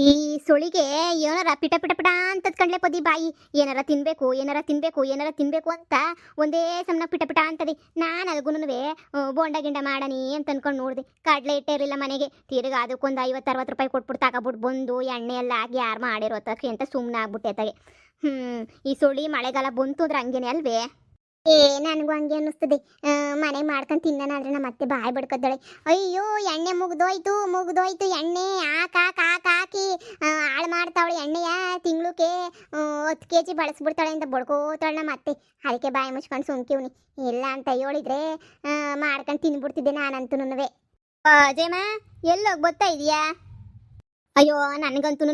ಈ ಸುಳಿಗೆ ಏನಾರ ಪಿಟ ಪಿಟ ಪಿಟ ಅಂತದ್ ಕಂಡ್ಲೆ ಪದಿ ಬಾಯಿ ಏನಾರ ತಿನ್ಬೇಕು ಏನಾರ ತಿನ್ಬೇಕು ಏನಾರ ತಿನ್ಬೇಕು ಅಂತ ಒಂದೇ ಸಮನ ಪಿಟ ಪಿಟ ಅಂತದಿ. ನಾನು ಅದಕ್ಕೂನುವೆ ಬೋಂಡ ಗಿಂಡ ಮಾಡನಿ ಅಂತ ಅನ್ಕೊಂಡು ನೋಡಿದೆ. ಕಡ್ಲೆ ಇಟ್ಟೇ ಇರಲಿಲ್ಲ ಮನೆಗೆ. ತಿರ್ಗಿ ಅದಕ್ಕೊಂದು 50-60 ರೂಪಾಯಿ ಕೊಟ್ಬಿಟ್ಟು ತಗೊಬಿಟ್ಟು ಬಂದು ಎಣ್ಣೆ ಎಲ್ಲ ಹಾಕಿ ಯಾರು ಮಾಡಿರೋ ತಕ್ಕೆ ಅಂತ ಸುಮ್ಮನೆ ಆಗ್ಬಿಟ್ಟೆ ತಗೆ. ಈ ಸುಳಿ ಮಳೆಗಾಲ ಬಂತು ಅಂದ್ರೆ ಹಂಗೇನೆ ಅಲ್ವೇ? ನನಗೂ ಹಂಗೆ ಅನ್ನಿಸ್ತದೆ. ಮನೆ ಮಾಡ್ಕೊಂಡು ತಿನ್ನೋಣ ಅಂದ್ರೆ ನಮ್ಮ ಮತ್ತೆ ಬಾಯಿ ಬಡ್ಕೊದ್ದಾಳೆ. ಅಯ್ಯೋ ಎಣ್ಣೆ ಮುಗ್ದೋಯ್ತು ಎಣ್ಣೆ ಹಾಕಿ ಹಾಳು ಮಾಡ್ತಾವಳೆ ಎಣ್ಣೆಯ. ತಿಂಗ್ಳಕ್ಕೆ 10 kg ಬಳಸ್ಬಿಡ್ತಾಳೆ ಅಂತ ಬಡ್ಕೋತಾಳೆ ನಮ್ಮ ಅತ್ತೆ. ಅದಕ್ಕೆ ಬಾಯಿ ಮುಚ್ಕೊಂಡು ಸುಮ್ಕಿವ್ನಿ. ಇಲ್ಲ ಅಂತ ಹೇಳಿದ್ರೆ ಮಾಡ್ಕೊಂಡು ತಿನ್ಬಿಡ್ತಿದ್ದೆ ನಾನಂತೂ. ಜಯಮ್ಮ ಎಲ್ಲೋಗಿ ಬರ್ತಾ ಇದೀಯಾ? ಅಯ್ಯೋ ನನಗಂತೂ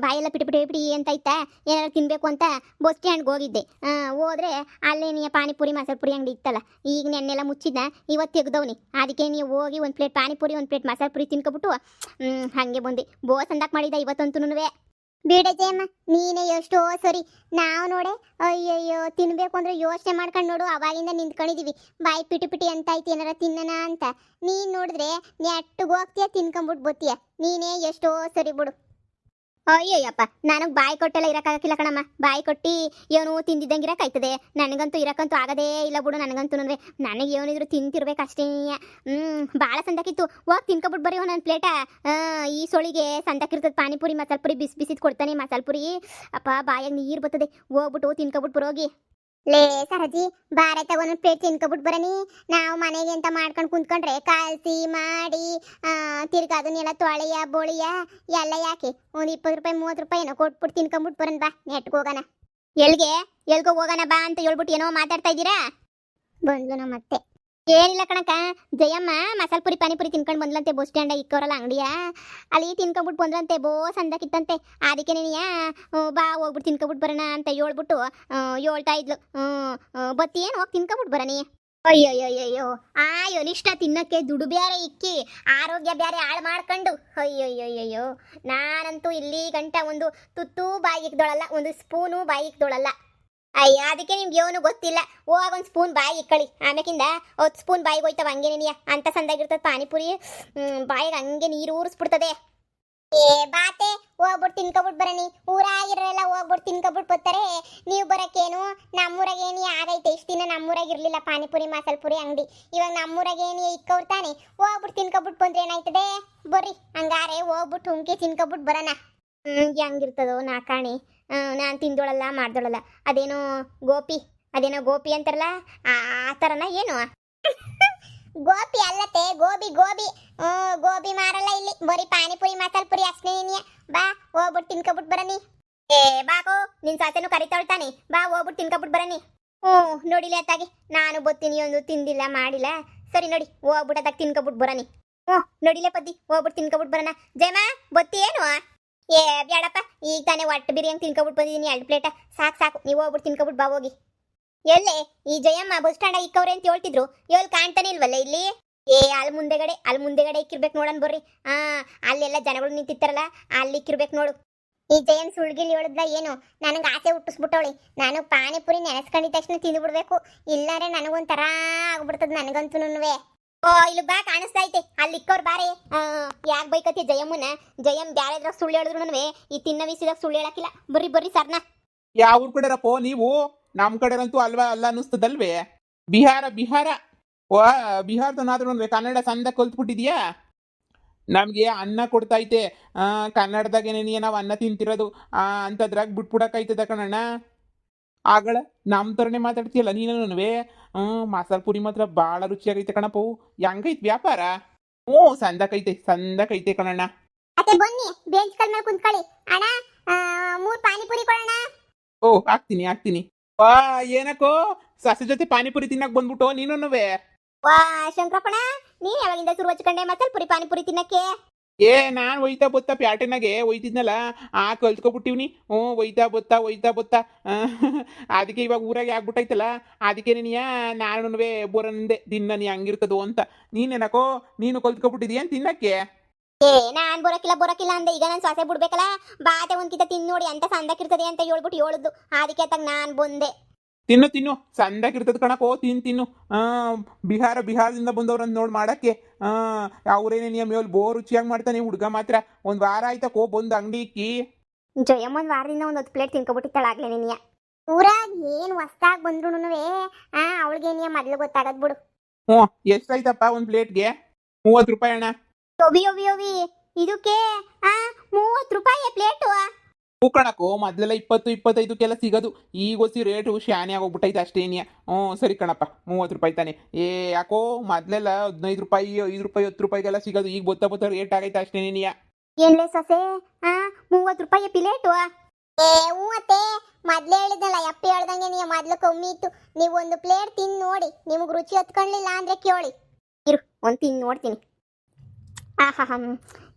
ಬಾಯೆಲ್ಲ ಪಿಟಿ ಅಂತ ಐತಾ. ಏನಾದ್ರು ತಿನ್ಬೇಕು ಅಂತ ಬಸ್ ಸ್ಟ್ಯಾಂಡ್ಗೆ ಹೋಗಿದ್ದೆ. ಹೋದ್ರೆ ಅಲ್ಲೇ ನೀ ಪಾನಿಪುರಿ ಮಸಾಲೆ ಪುರಿ ಅಂಗಡಿ ಇತ್ತಲ್ಲ, ಈಗ ನೆನ್ನೆಲ್ಲ ಮುಚ್ಚಿದ್ನ, ಇವತ್ತು ತೆಗ್ದವ್ನಿ. ಅದಕ್ಕೆ ನೀವು ಹೋಗಿ ಒಂದು ಪ್ಲೇಟ್ ಪಾನಿಪುರಿ ಒಂದು ಪ್ಲೇಟ್ ಮಸಾಲೆ ಪುರಿ ತಿನ್ಕೊಬಿಟ್ಟು ಹಾಗೆ ಬಂದೆ. ಬೋಸ್ ಅಂದಾಕ್ ಮಾಡಿದ ಇವತ್ತಂತೂ. ಬೇಡೆ ಜಯಮ್ಮ, ನೀನೇ ಎಷ್ಟೋ ಸರಿ. ನಾವು ನೋಡೆ ಅಯ್ಯಯ್ಯೋ ತಿನ್ಬೇಕು ಅಂದ್ರೆ ಯೋಚನೆ ಮಾಡ್ಕೊಂಡು ನೋಡು, ಅವಾಗಿಂದ ನಿಂತ್ಕೊಂಡಿದೀವಿ. ಬಾಯಿ ಪಿಟಿ ಅಂತ ಐತಿ ಏನಾರ ತಿನ್ನೋಣ ಅಂತ. ನೀನು ನೋಡಿದ್ರೆ ನೆಟ್ಟಿಗೆ ಹೋಗ್ತೀಯ, ತಿನ್ಕೊಂಬಿಟ್ಟು ಬತ್ತೀಯ. ನೀನೇ ಎಷ್ಟೋ ಸರಿ ಬಿಡು. ಅಯ್ಯಯ್ಯಪ್ಪ, ನನಗೆ ಬಾಯಿ ಕೊಟ್ಟೆಲ್ಲ ಇರೋಕ್ಕಾಗಕ್ಕಿಲ್ಲ ಕಣಮ್ಮ. ಬಾಯಿ ಕೊಟ್ಟು ಏನು ತಿಂದಿದ್ದಂಗೆ ಇರೋಕ್ಕಾಯ್ತದೆ? ನನಗಂತೂ ಇರೋಕ್ಕಂತೂ ಆಗೋದೇ ಇಲ್ಲ ಬಿಡು. ನನಗಂತೂ ನನಗೆ ಏನಿದ್ರು ತಿಂತಿರ್ಬೇಕಷ್ಟೇ. ಭಾಳ ಸಂದಕ್ಕಿತ್ತು. ಹೋಗಿ ತಿನ್ಕೊಬಿಟ್ಟು ಬರೀ ನನ್ನ ಪ್ಲೇಟ. ಈ ಸೊಳಿಗೆ ಸಂದಕ್ಕಿರ್ತದೆ ಪಾನಿಪುರಿ ಮಸಾಲೆ ಪುರಿ ಬಿಸಿದು ಕೊಡ್ತಾನೆ ಮಸಾಲೆ ಪುರಿ. ಅಪ್ಪ ಬಾಯಾಗ ನೀರು ಬರ್ತದೆ. ಹೋಗ್ಬಿಟ್ಟು ತಿನ್ಕೊಬಿಟ್ಟು ಬರೋಗಿ. ಲೇ ಸರಜಿ, ಬಾರೆ ತಗೊಂಡು ಪ್ಲೇಟ್ ತಿನ್ಕೊಬಿಟ್ಟು ಬರನಿ. ನಾವು ಮನೆಗೆ ಅಂತ ಮಾಡ್ಕೊಂಡು ಕುಂತ್ಕೊಂಡ್ರೆ ಕಾಲ್ಸಿ ಮಾಡಿ ತಿರ್ಗಿ ಅದನ್ನೆಲ್ಲ ತೊಳೆಯ ಬೋಳಿಯ ಎಲ್ಲ ಯಾಕೆ? ಒಂದು 20 ರೂಪಾಯಿ 30 ರೂಪಾಯಿ ಏನೋ ಕೊಟ್ಬಿಟ್ಟು ತಿನ್ಕೊಂಬಿಟ್ಟು ಬರೋಣ ಬಾ. ನೆಟ್ಗೆ ಹೋಗೋಣ. ಎಲ್ಗೋ ಹೋಗೋಣ ಬಾ ಅಂತ ಹೇಳ್ಬಿಟ್ಟು ಏನೋ ಮಾತಾಡ್ತಾ ಇದ್ದೀರಾ? ಬಂದ್ಲು ನಮ್ಮ ಮತ್ತೆ. ಏನಿಲ್ಲ ಕಣಕ್ಕ, ಜಯಮ್ಮ ಮಸಾಲೆ ಪುರಿ ಪಾನಿಪುರಿ ತಿನ್ಕೊಂಡು ಬಂದ್ಲಂತೆ. ಬಸ್ ಸ್ಟ್ಯಾಂಡ ಇಕ್ಕವರಲ್ಲ ಅಂಗಡಿಯ, ಅಲ್ಲಿ ತಿನ್ಕೊಂಬಿಟ್ಟು ಬಂದ್ಲಂತೆ. ಸಂದಕ್ಕಿತ್ತಂತೆ. ಅದಕ್ಕೆ ನೀನಿಯ ಬಾ ಹೋಗ್ಬಿಟ್ಟು ತಿನ್ಕೊಬಿಟ್ಟು ಬರೋಣ ಅಂತ ಹೇಳ್ಬಿಟ್ಟು ಹೇಳ್ತಾ ಇದ್ಲು. ಬತ್ತಿ ಏನು ಹೋಗಿ ತಿನ್ಕೊಬಿಟ್ಟು ಬರೋಣಿ. ಅಯ್ಯೋಯ್ಯೋಯ್ಯೋ ಅನಿಷ್ಟ ತಿನ್ನಕ್ಕೆ ದುಡ್ಡು ಬೇರೆ ಇಕ್ಕಿ ಆರೋಗ್ಯ ಬೇರೆ ಹಾಳು ಮಾಡ್ಕೊಂಡು. ಅಯ್ಯೋಯ್ಯೋಯ್ಯೋ ನಾನಂತೂ ಇಲ್ಲಿ ಗಂಟ ಒಂದು ತುತ್ತು ಬಾಯಿ ಇಕ್ದೊಳಲ್ಲ, ಒಂದು ಸ್ಪೂನು ಬಾಯಿ ಇಕ್ದೊಳಲ್ಲ. ಅಯ್ಯ ಅದಕ್ಕೆ ನಿಮ್ಗೆ ಏನು ಗೊತ್ತಿಲ್ಲ. ಹೋಗ ಒಂದು ಸ್ಪೂನ್ ಬಾಯಿ ಇಕ್ಕಳಿ, ಆಮೇಕಿಂದ 10 ಸ್ಪೂನ್ ಬಾಯಿಗೆ ಹೋಯ್ತವ ಹಂಗೆ ನೀನಿಯ. ಅಂತ ಸಂದಾಗಿರ್ತದೆ ಪಾನಿಪುರಿ. ಬಾಯಿಗೆ ಹಂಗೆ ನೀರು ಊರಿಸ್ಬಿಡ್ತದೆ. ಏ ಬಾತೆ, ಹೋಗ್ಬಿಟ್ಟು ತಿನ್ಕೊಬಿಟ್ಟು ಬರನಿ. ಊರಾಗಿರೋರೆಲ್ಲ ಹೋಗ್ಬಿಟ್ಟು ತಿನ್ಕೊಬಿಟ್ಟು ಬರ್ತಾರೆ. ನೀವು ಬರೋಕ್ಕೇನು? ನಮ್ಮೂರಾಗೇನಿ ಆಗೈತೆ. ಇಷ್ಟು ದಿನ ನಮ್ಮೂರಾಗಿರ್ಲಿಲ್ಲ ಪಾನಿಪುರಿ ಮಸಾಲೆ ಪುರಿ ಅಂಗಡಿ. ಇವಾಗ ನಮ್ಮೂರಾಗೇನಿ ಇಕ್ಕವ್ರು ತಾನೆ. ಹೋಗ್ಬಿಟ್ಟು ತಿನ್ಕೊಬಿಟ್ಟು ಬಂದ್ರೆ ಏನಾಯ್ತದೆ? ಬರ್ರಿ ಹಂಗಾರೆ ಹೋಗ್ಬಿಟ್ಟು ಹುಂಕಿ ತಿನ್ಕೊಬಿಟ್ಟು ಬರೋಣ. ಹೆಂಗಿರ್ತದೋ ನಾಕಾಣಿ. ನಾನು ತಿಂದೋಳಲ್ಲ ಮಾಡ್ದೋಳಲ್ಲ. ಅದೇನೋ ಗೋಪಿ ಅಂತಾರಲ್ಲ, ಆ ಥರನ ಏನು? ಗೋಪಿ ಅಲ್ಲತ್ತೆ, ಗೋಬಿ. ಗೋಬಿ ಮಾರಲ್ಲ ಇಲ್ಲಿ. ಬರೀ ಪಾನಿಪುರಿ ಮಸಾಲೆ ಪುರಿ ಅಷ್ಟೇ. ಬಾ ಹೋಗ್ಬಿಟ್ಟು ತಿನ್ಕೊಬಿಟ್ಟು ಬರನಿ. ಏ ಬಾಕೋ, ನಿನ್ ಸಾಸೆನು ಕರಿತಾಳ್ತಾನೆ. ಬಾ ಹೋಗ್ಬಿಟ್ಟು ತಿನ್ಕೊಬಿಟ್ಟು ಬರನಿ. ನೋಡಿಲ್ಲ ಅತ್ತಾಗಿ, ನಾನು ಬತ್ತೀನಿ. ಒಂದು ತಿಂದಿಲ್ಲ ಮಾಡಿಲ್ಲ. ಸರಿ ನೋಡಿ, ಹೋಗ್ಬಿಟ್ಟದಾಗ ತಿನ್ಕೊಬಿಟ್ಟು ಬರನಿ. ನೋಡಿಲ್ಲ ಪದ್ದಿ, ಹೋಗ್ಬಿಟ್ಟು ತಿನ್ಕೊಬಿಟ್ಟು ಬರೋಣ. ಜಯಮ್ಮ ಬತ್ತಿ ಏನು? ಏ ಬ್ಯಾಡಪ್ಪ, ಈಗ ತಾನೇ ಒಟ್ಟು ಬಿರಿಯಾನಿ ತಿನ್ಕೊಬಿಟ್ಟು ಬಂದಿದ್ದೀನಿ 2 ಪ್ಲೇಟ. ಸಾಕು. ನೀವು ಹೋಗ್ಬಿಟ್ಟು ತಿನ್ಕೊಬಿಟ್ಟು ಬಾ ಹೋಗಿ. ಎಲ್ಲೇ ಈ ಜಯಮ್ಮ ಬಸ್ ಸ್ಟ್ಯಾಂಡಾಗ ಇಕ್ಕವ್ರೆ ಅಂತ ಹೇಳ್ತಿದ್ರು, ಕಾಣ್ತಾನೆ ಇಲ್ವಲ್ಲ ಇಲ್ಲಿ? ಅಲ್ಲಿ ಮುಂದೆಗಡೆ ಇಕ್ಕಿರ್ಬೇಕು ನೋಡೋಣ ಬರ್ರಿ. ಅಲ್ಲೆಲ್ಲ ಜನಗಳು ನಿಂತಿರ್ತಾರಲ್ಲ, ಅಲ್ಲಿ ಇಕ್ಕಿರ್ಬೇಕು ನೋಡು. ಈ ಜಯನ್ ಸುಳ್ಗಿಲಿ ಹೇಳಿದ್ಲ ಏನು? ನನಗೆ ಆಸೆ ಹುಟ್ಟಿಸ್ಬಿಟ್ಟವಳಿ. ನಾನು ಪಾನಿಪುರಿ ನೆನೆಸ್ಕೊಂಡಿದ ತಕ್ಷಣ ತಿಂದುಬಿಡ್ಬೇಕು, ಇಲ್ಲಾಂದ್ರೆ ನನಗೊಂಥರ ಆಗ್ಬಿಡ್ತದ ನನಗಂತೂ. ಇಲ್ಲಿ ಬಾ, ಕಾಣಿಸ್ತಾ ಐತೆ ಅಲ್ಲಿ ಇಕ್ಕವ್ರು ಬಾರೆ. ಯಾಕೆ ಬೈಕತಿ ಜಯಮ್ಮನ? ಜಯಮ್ ಬ್ಯಾರೆದ್ರಾಗ ಸುಳ್ಳು ಹೇಳಿದ್ರು ಈ ತಿನ್ನ ವಿಸಿದಾಗ ಸುಳ್ಳು ಹೇಳಕ್ಕಿಲ್ಲ. ಬರ್ರಿ ಸರ್ನ. ಯಾವ ಊರ್ ಕಡೆರಪ್ಪ ನೀವು? ನಮ್ಮ ಕಡೆರಂತೂ ಅಲ್ಲ ಅನ್ನಿಸ್ತದಲ್ವೇ? ಬಿಹಾರ. ಬಿಹಾರದನಾದ್ರೂ ಕನ್ನಡ ಸಂದ ಕಲ್ತ್ಬಿಟ್ಟಿದ್ಯಾ? ನಮಗೆ ಅನ್ನ ಕೊಡ್ತೈತೆ. ಕನ್ನಡದಾಗೇನೇ ನಾವು ಅನ್ನ ತಿಂತಿರೋದು ಅಂತದ್ರಾಗ ಬಿಟ್ಬಿಡಕ್ಕಾಯ್ತದ ಕಣಣ್ಣ. ಆಗಳ ನಮ್ಮ ಥರನೇ ಮಾತಾಡ್ತೀಯಲ್ಲ ನೀನು. ಮಸಾಲೆ ಪುರಿ ಮಾತ್ರ ಭಾಳ ರುಚಿಯಾಗೈತೆ ಕಣಪ್ಪು. ಹೆಂಗೈತೆ ವ್ಯಾಪಾರ? ಸಂದಕೈತೆ ಕಣಣ್ಣ. ಅತ್ತೆ ಬನ್ನಿ, ಬೇಂಚ್ ಕಲ್ ಮೇಲೆ ಕುಂತ್ಕೊಳ್ಳಿ. ಅಣ್ಣ 3 ಪಾನಿಪುರಿ ಕೊಡೋಣ. ಹಾಕ್ತೀನಿ. ಏನಕ್ಕೋ ಸಸಿ ಜೊತೆ ಪಾನಿಪುರಿ ತಿನ್ನಕ್ ಬಂದ್ಬಿಟ್ಟು ನೀನುವೆ? ಶಂಕರಪ್ಪಣ, ನೀನ್ ಯಾವಾಗಿಂದ ಶುರು ಹಚ್ಕೊಂಡೆ ಮಸಾಲೆ ಪುರಿ ಪಾನಿಪುರಿ ತಿನ್ನಕ್ಕೆ? ನಾನು ಒಯ್ತಾ ಬತ್ತಾ ಪ್ಯಾಟೆನಾಗೆ ಒಯ್ತಿದ್ನಲ್ಲ, ಕಲ್ತ್ಕೊಬಿಟ್ಟಿವ್ನಿ. ಒಯ್ತಾ ಬತ್ತಾ ಅದಕ್ಕೆ ಇವಾಗ ಊರಾಗೆ ಆಗ್ಬಿಟ್ಟೈತಲ್ಲ, ಅದಕ್ಕೆ ನಾನು ಬರೋಂದೆ ದಿನ ನೀ ಹಂಗಿರ್ತದೋ ಅಂತ. ನೀನೇನಕೋ ನೀನು ಕಲ್ತ್ಕೊಬಿಟ್ಟಿದೀಯ ತಿನ್ನಕ್ಕೆ? ನಾನ್ ಬರೋಕಿಲ್ಲ ಅಂದೆ. ಈಗ ನಾನು ಸೊಸೆ ಬಿಡ್ಬೇಕಲ್ಲ, ಬಾತೆ ಒಂದ್ಕಿತ ತಿನ್ ನೋಡಿ ಅಂತ ಸಂದಕ್ಕಿರ್ತದೆ ಅಂತ ಹೇಳ್ಬಿಟ್ಟು ಹೇಳಿದ್ದು. ಅದಕ್ಕೆ ನಾನ್ ಬಂದೆ. ತಿನ್ನು ತಿನ್ನು ಸಂದಾಗಿರ್ತದ ಕಣಕೋ ತಿನ್ನು ಆ ಬಿಹಾರದಿಂದ ಬಂದವ್ರನ್ನ ನೋಡಿ ಮಾಡಕ್ಕೆ ಅವ್ರೇನೇ ಮೇಲ್ ಬೋರ್ ರುಚಿಯಾಗಿ ಮಾಡ್ತಾನೆ ಹುಡುಗ ಮಾತ್ರ ಒಂದ್ ವಾರ ಆಯ್ತಕೋ ಬಂದು ಅಂಗಡಿ ಇಕ್ಕಿ. ಜಯಮ್ಮ ಒಂದು ವಾರದಿಂದ ಒಂದು 10 ಪ್ಲೇಟ್ ತಿನ್ಕೊಬಿಟ್ಟಿತ್ತಾಳಾಗ್ಲೇ ನೀನಿಯ ಊರಾಗ ಏನು ಹೊಸ್ದಾಗಿ ಬಂದ್ರು ಅವಳಿಗೇನಿಯ ಮೊದಲು ಗೊತ್ತಾಗದ್ ಬಿಡು. ಹ್ಞೂ ಎಷ್ಟಾಯ್ತಪ್ಪ ಒಂದ್ ಪ್ಲೇಟ್ಗೆ? 30 ರೂಪಾಯಿ ಅಣ್ಣ. ಒಬಿ ಒಬಿ ಒಬಿ ಇದಕ್ಕೆ 30 ರೂಪಾಯಿ ಪ್ಲೇಟು. ಹೂ ಕಣಕೋ ಮೊದ್ಲೆಲ್ಲ 20-25 ಸಿಗೋದು, ಈಗ ಹೊಸಿ ರೇಟು ಶಾನೆ ಆಗೋಗ್ಬಿಟ್ಟೈತೆ ಅಷ್ಟೇನಿಯ. ಸರಿ ಕಣಪ್ಪ 30 ರೂಪಾಯಿ ತಾನೆ. ಯಾಕೋ ಮೊದ್ಲೆಲ್ಲ 15 ರೂಪಾಯಿ 5 ರೂಪಾಯಿ 10 ರೂಪಾಯಿಗೆಲ್ಲ ಸಿಗೋದು, ಈಗ ಬತ್ತ ರೇಟ್ ಆಗೈತೆ ಅಷ್ಟೇನಿಯ. ಏನ್ಲೇ ಸೊಸೆ 30 ರೂಪಾಯಿ ಪ್ಲೇಟು? ಹ್ಞೂ ಅತ್ತೆ, ಮೊದ್ಲೇ ಹೇಳಿದ್ನಲ್ಲ ಯಪ್ಪಿ ಹೇಳ್ದಂಗೆ ನೀವು ಮೊದ್ಲು ಕಮ್ಮಿ ಇತ್ತು. ನೀವು ಒಂದು ಪ್ಲೇಟ್ ತಿಂದು ನೋಡಿ, ನಿಮ್ಗೆ ರುಚಿ ಹತ್ಕೊಳ್ಳಿಲ್ಲ ಅಂದ್ರೆ ಕೇಳಿ. ಇರು ಒಂದು ತಿಂದು ನೋಡ್ತೀನಿ.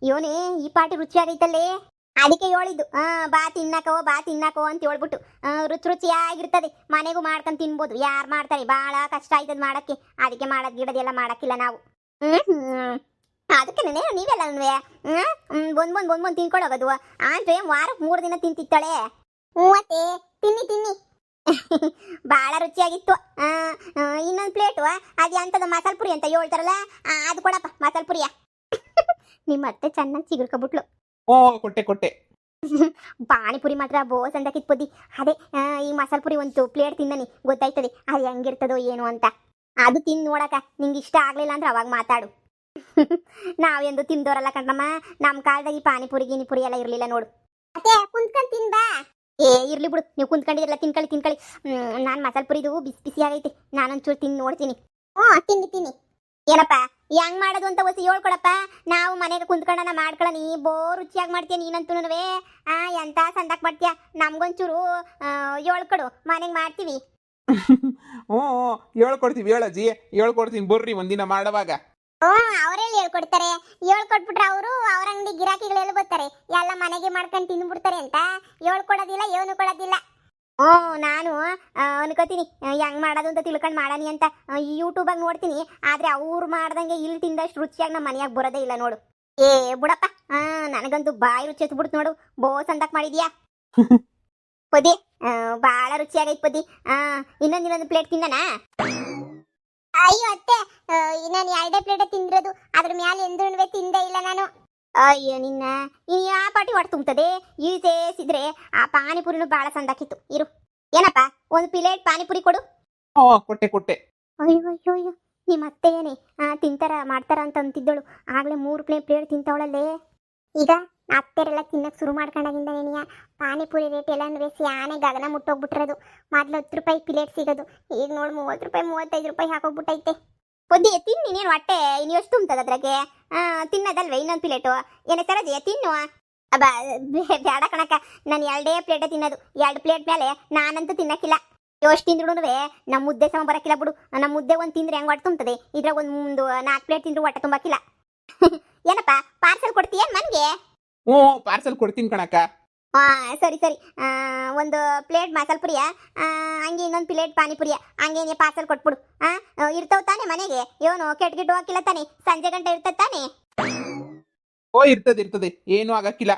ಯೋನೇ ಈ ಪಾಟಿ ರುಚಿ ಆಗೈತಲ್ಲೇ, ಅದಕ್ಕೆ ಹೇಳಿದ್ದು ಬಾ ತಿನ್ನಾಕೋ ಅಂತ ಹೇಳ್ಬಿಟ್ಟು. ರುಚಿಯಾಗಿರ್ತದೆ, ಮನೆಗೂ ಮಾಡ್ಕೊಂಡು ತಿನ್ಬೋದು. ಯಾರು ಮಾಡ್ತಾರೆ, ಭಾಳ ಕಷ್ಟ ಆಯ್ತದ ಮಾಡಕ್ಕೆ, ಅದಕ್ಕೆ ಮಾಡೋದು ಗಿಡದೆಲ್ಲ ಮಾಡಕ್ಕಿಲ್ಲ ನಾವು. ಅದಕ್ಕೆ ನೀವೆಲ್ಲ ಬಂದು ತಿನ್ಕೊಳೋಗದು ಅಂದ್ರೆ ವಾರಕ್ಕೆ 3 ದಿನ ತಿಂತಿತ್ತಾಳೆ. ಮೂವತ್ತೆ ತಿನ್ನಿ ಭಾಳ ರುಚಿಯಾಗಿತ್ತು. ಇನ್ನೊಂದು ಪ್ಲೇಟು ಅದು ಎಂಥದ್ದು ಮಸಾಲೆ ಪುರಿ ಅಂತ ಹೇಳ್ತಾರಲ್ಲ, ಅದು ಕೊಡಪ್ಪ ಮಸಾಲೆ ಪುರಿಯ. ನಿಮ್ಮ ಅತ್ತೆ ಚೆನ್ನಾಗಿ ಚಿಗುರ್ಕೊಬಿಟ್ಲು. ಕೊಟ್ಟೆ ಪಾನಿಪುರಿ ಮಾತ್ರ ಬೋಸ್ ಅಂತ ಕಿತ್ಪುದ್ದಿ. ಅದೇ ಈ ಮಸಾಲೆ ಪುರಿ ಒಂದು ಪ್ಲೇಟ್ ತಿನ್ನನಿ ಗೊತ್ತಾಯ್ತದೆ ಅದು ಹೆಂಗಿರ್ತದೋ ಏನು ಅಂತ. ಅದು ತಿಂದು ನೋಡಕ ನಿಂಗೆ ಇಷ್ಟ ಆಗ್ಲಿಲ್ಲ ಅಂದ್ರೆ ಅವಾಗ ಮಾತಾಡು. ನಾವೆಂದು ತಿಂದೋರಲ್ಲ ಕಣ್ರಮ್ಮ, ನಮ್ಮ ಕಾಲದಾಗ ಈ ಪಾನಿಪುರಿ ಗಿನಿಪುರಿ ಎಲ್ಲ ಇರಲಿಲ್ಲ ನೋಡು. ಅದೇ ಕುಂತ್ಕೊಂಡು ತಿನ್ಬಾ. ಇರ್ಲಿ ಬಿಡು, ನೀವು ಕುಂತ್ಕೊಂಡಿದ್ರಲ್ಲ ತಿನ್ಕೊಳ್ಳಿ. ನಾನು ಮಸಾಲೆ ಪುರಿದು ಬಿಸಿ ಆಗೈತೆ, ನಾನೊಂಚೂರು ತಿಂದು ನೋಡ್ತೀನಿ. ತಿನ್ನಿ ಏನಪ್ಪ ಹೆಂಗ್ ಮಾಡೋದು ಅಂತ ಹೊಸಿ ಹೇಳ್ಕೊಡಪ್ಪ. ನಾವು ಮನೆಗೆ ಕುಂತ್ಕೊಂಡನ ಮಾಡ್ಕೊಳ್ಳ, ಬೋ ರುಚಿಯಾಗಿ ಮಾಡ್ತೀಯ ನೀನಂತೂ. ಎಂತ ಸಂದಾಕ್ ಮಾಡ್ತೀಯ, ನಮ್ಗೊಂಚೂರು ಹೇಳ್ಕೊಡು, ಮನೆಗೆ ಮಾಡ್ತೀವಿ. ಹೇಳ್ಕೊಡ್ತೀವಿ ಹೇಳಜ್ಜಿ, ಹೇಳ್ಕೊಡ್ತೀನಿ ಬರ್ರಿ ಒಂದಿನ ಮಾಡುವಾಗ. ಅವರೆಲ್ಲಿ ಹೇಳ್ಕೊಡ್ತಾರೆ? ಹೇಳ್ಕೊಟ್ಬಿಟ್ರೆ ಅವರು ಅವ್ರ ಅಂಗಡಿ ಗಿರಾಕಿಗಳೆಲ್ಲ ಬರ್ತಾರೆ, ಎಲ್ಲ ಮನೆಗೆ ಮಾಡ್ಕೊಂಡು ತಿಂದ್ಬಿಡ್ತಾರೆ ಅಂತ ಹೇಳ್ಕೊಡೋದಿಲ್ಲ, ಏನು ಕೊಡೋದಿಲ್ಲ. ನಾನು ಅನ್ಕೋತೀನಿ ಹೆಂಗ್ ಮಾಡೋದು ಅಂತ ತಿಳ್ಕೊಂಡು ಮಾಡಾನಿ ಅಂತ ಯೂಟ್ಯೂಬಾಗ ನೋಡ್ತೀನಿ. ಆದ್ರೆ ಅವ್ರು ಮಾಡ್ದಂಗೆ ಇಲ್ಲಿ ತಿಂದಷ್ಟು ರುಚಿಯಾಗಿ ನಮ್ಮ ಮನೆಯಾಗ ಬರೋದೇ ಇಲ್ಲ ನೋಡು. ಬಿಡಪ್ಪ, ನನಗಂತೂ ಬಾಯಿ ರುಚಿ ಎತ್ಬಿಡ್ತು ನೋಡು. ಬೋಸ್ ಅಂತಕ್ ಮಾಡಿದ್ಯಾ ಪದಿ, ಭಾಳ ರುಚಿಯಾಗೈತ್ ಪದಿ. ಇನ್ನೊಂದು ಪ್ಲೇಟ್ ತಿನ್ನನಾ? ಅಯ್ಯೋ ಅತ್ತೆ, ನಾನು 2 ಪ್ಲೇಟ್ ತಿಂದಿರೋದು, ಅದ್ರ ಮ್ಯಾಲೆ ಎಂದ್ರೂ ತಿಂದೇ ಇಲ್ಲ ನಾನು. ಅಯ್ಯೋ ನಿನ್ನ ಯಾ ಪಾಟಿ ಹೊಟ್ಟೆ ತುಂಬುತ್ತದೆ. ಈ ಸೇಸಿದ್ರೆ ಆ ಪಾನಿಪುರಿನೂ ಭಾಳ ಸಂದಾಕಿತ್ತು. ಇರು ಏನಪ್ಪ ಒಂದು ಪ್ಲೇಟ್ ಪಾನಿಪುರಿ ಕೊಡು. ಕೊಟ್ಟೆ. ಅಯ್ಯೋ ನಿಮ್ಮ ಅತ್ತೆ ಏನೇ ತಿಂತಾರ ಮಾಡ್ತಾರ ಅಂತ ಅಂತಿದ್ದಳು, ಆಗ್ಲೇ 3 ಪ್ಲೇಟ್ ತಿಂತಾವಳಲ್ಲೇ. ಈಗ ಅತ್ತೆರೆಲ್ಲ ತಿನ್ನಕ್ಕೆ ಶುರು ಮಾಡ್ಕೊಂಡಾಗಿಂದ ನೀನಿಯ ಪಾನಿಪುರಿ ರೇಟ್ ಎಲ್ಲ ಅಂದ್ರೆ ಸ್ಯಾನೆ ಗಗನ ಮುಟ್ಟೋಗ್ಬಿಟ್ಟಿರೋದು. ಮೊದ್ಲು 10 ರೂಪಾಯಿ ಪ್ಲೇಟ್ ಸಿಗೋದು, ಈಗ ನೋಡಿ 30 ರೂಪಾಯಿ 35 ರೂಪಾಯಿ ಹಾಕೋಗ್ಬಿಟ್ಟೈತೆ. ಬುದ್ಧಿ ತಿನ್ನು, ನೀನೇನು ಹೊಟ್ಟೆ ಇನ್ನು ಎಷ್ಟು ತುಂಬ್ತದ ಅದ್ರಾಗೆ? ತಿನ್ನೋದಲ್ವೇ ಇನ್ನೊಂದು ಪ್ಲೇಟು? ಏನೇ ಸರದಿ ತಿನ್ನು. ಬೇಡ ಕಣಕ್ಕ, ನಾನು 2 ಪ್ಲೇಟೇ ತಿನ್ನೋದು. 2 ಪ್ಲೇಟ್ ಮೇಲೆ ನಾನಂತೂ ತಿನ್ನಕ್ಕಿಲ್ಲ. ಎಷ್ಟು ತಿಂದ್ರು ನಮ್ಮ ಮುದ್ದೆ ಸಮ ಬರಕ್ಕಿಲ್ಲ ಬಿಡು. ನಮ್ಮ ಮುದ್ದೆ ಒಂದು ತಿಂದ್ರೆ ಹೆಂಗೆ ಹೊಟ್ಟೆ ತುಂಬುತ್ತದೆ, ಇದ್ರಾಗ ಒಂದು 4 ಪ್ಲೇಟ್ ತಿಂದ್ರು ಹೊಟ್ಟೆ ತುಂಬಕ್ಕಿಲ್ಲ. ಏನಪ್ಪ ಪಾರ್ಸಲ್ ಕೊಡ್ತೀಯ ಮನೆಗೆ? ಪಾರ್ಸಲ್ ಕೊಡ್ತೀನಿ ಕಣಕ್ಕ. ಸರಿ ಒಂದು ಪ್ಲೇಟ್ ಮಸಾಲೆ ಪುರಿಯ, ಹಂಗೆ ಇನ್ನೊಂದು ಪ್ಲೇಟ್ ಪಾನಿಪುರಿಯ, ಹಂಗೆ ಪಾರ್ಸಲ್ ಕೊಟ್ಬಿಡು. ಇರ್ತಾವ ತಾನೆ ಮನೆಗೆ? ಏನು ಕೆಟ್ಗಿಟ್ಟು ಹಾಕಿಲ್ಲ ತಾನೆ? ಸಂಜೆ ಗಂಟೆ ಇರ್ತದ ತಾನೆ? ಇರ್ತದೆ, ಏನು ಆಗಕ್ಕಿಲ್ಲ.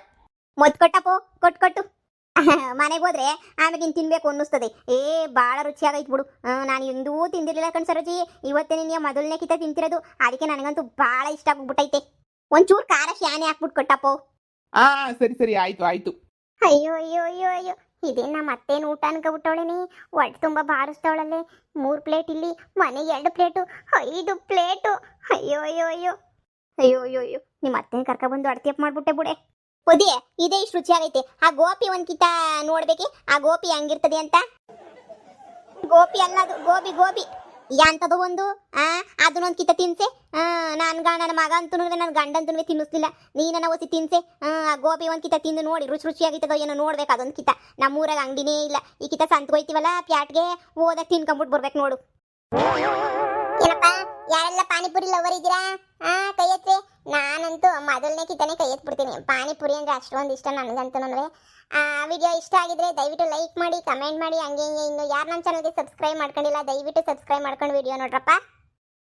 ಮೊದ್ ಕೊಟ್ಟಪ್ಪೋ, ಕೊಟ್ಟು ಮನೆಗೆ ಹೋದ್ರೆ ಆಮೇಲೆ ಇನ್ನು ತಿನ್ಬೇಕು ಅನ್ನಿಸ್ತದೆ. ಭಾಳ ರುಚಿಯಾಗೈತೆ ಬಿಡು. ನಾನು ಎಂದೂ ತಿಂದಿರಲಿಲ್ಲ ಕಣ್ ಸರೋಜಿ, ಇವತ್ತೇ ನೀನು ಮೊದಲನೇ ಕಿತ್ತ ತಿಂತಿರೋದು, ಅದಕ್ಕೆ ನನಗಂತೂ ಭಾಳ ಇಷ್ಟ ಆಗ್ಬಿಟ್ಟೈತೆ. ಒಂಚೂರು ಖಾರ ಶಾನೆ ಹಾಕ್ಬಿಟ್ಟು ಕೊಟ್ಟಪ್ಪೋ. ಸರಿ ಆಯ್ತು. ಅಯ್ಯೋ ಇದೇ ನಮ್ಮ ಅತ್ತೇನು ಊಟ ಅನ್ಕೊಬಿಟ್ಟವಳೇನಿ, ಹೊಟ್ಟೆ ತುಂಬ ಬಾರಿಸ್ತವಳಲ್ಲೇ. 3 ಪ್ಲೇಟ್ ಇಲ್ಲಿ, ಮನೆಗೆ 2 ಪ್ಲೇಟು, 5 ಪ್ಲೇಟು. ಅಯ್ಯೋ ನಿಮ್ಮ ಅತ್ತೇನು ಕರ್ಕೊಬಂದು ಅಡ್ತಿಯಪ್ಪ ಮಾಡ್ಬಿಟ್ಟೆ ಬಿಡೆ. ಪೊದಿ ಇದೇ ಇಷ್ಟು ರುಚಿಯಾಗೈತೆ. ಆ ಗೋಪಿ ಒಂದ್ಕಿತ ನೋಡ್ಬೇಕಿ, ಆ ಗೋಪಿ ಹೆಂಗಿರ್ತದೆ ಅಂತ. ಗೋಪಿ ಅಲ್ಲ ಅದು, ಗೋಬಿ ಯಾಂತದು ಒಂದು. ಅದನ್ನೊಂದು ಕಿತ್ತ ತಿನ್ಸೆ. ನನ್ನ ಮಗ ಅಂತೂ ನನ್ನ ಗಂಡಂತೂ ತಿನ್ನಿಸ್ಲಿಲ್ಲ, ನೀನನ್ನ ಒಸಿ ತಿನ್ಸೆ. ಆ ಗೋಬಿ ಒಂದು ಕಿತ್ತ ತಿಂದು ನೋಡಿ ರುಚಿಯಾಗಿತ್ತದೋ ಏನೋ ನೋಡ್ಬೇಕು. ಅದೊಂದು ಕಿತ್ತ ನಮ್ಮೂರಾಗ ಅಂಗಡಿನೇ ಇಲ್ಲ. ಈ ಕಿತ್ತ ಸಂತ್ಗೋಯ್ತೀವಲ್ಲ ಪ್ಯಾಟ್ಗೆ, ಹೋದಾಗ ತಿನ್ಕೊಂಬಿಟ್ಟು ಬರ್ಬೇಕು ನೋಡು. ಏನಪ್ಪ ಯಾರೆಲ್ಲ ಪಾನಿಪುರಿ ಲವರ್ ಇದ್ದೀರಾ? ಕೈ ಎತ್ತಿ. ನಾನಂತೂ ಮೊದಲನೇ ಕಿತ್ತನೆ ಕೈ ಎತ್ಬಿಡ್ತೀನಿ. ಪಾನಿಪುರಿ ಅಂದ್ರೆ ಅಷ್ಟೊಂದು ಇಷ್ಟ ನನಗಂತೂ. ವಿಡಿಯೋ ಇಷ್ಟ ಆಗಿದ್ರೆ ದಯವಿಟ್ಟು ಲೈಕ್ ಮಾಡಿ, ಕಮೆಂಟ್ ಮಾಡಿ. ಹಂಗೆ ಇನ್ನು ಯಾರು ನಮ್ಮ ಚಾನಲ್ಗೆ ಸಬ್ಸ್ಕ್ರೈಬ್ ಮಾಡ್ಕೊಂಡಿಲ್ಲ ದಯವಿಟ್ಟು ಸಬ್ಸ್ಕ್ರೈಬ್ ಮಾಡ್ಕೊಂಡು ವಿಡಿಯೋ ನೋಡ್ರಪ್ಪ.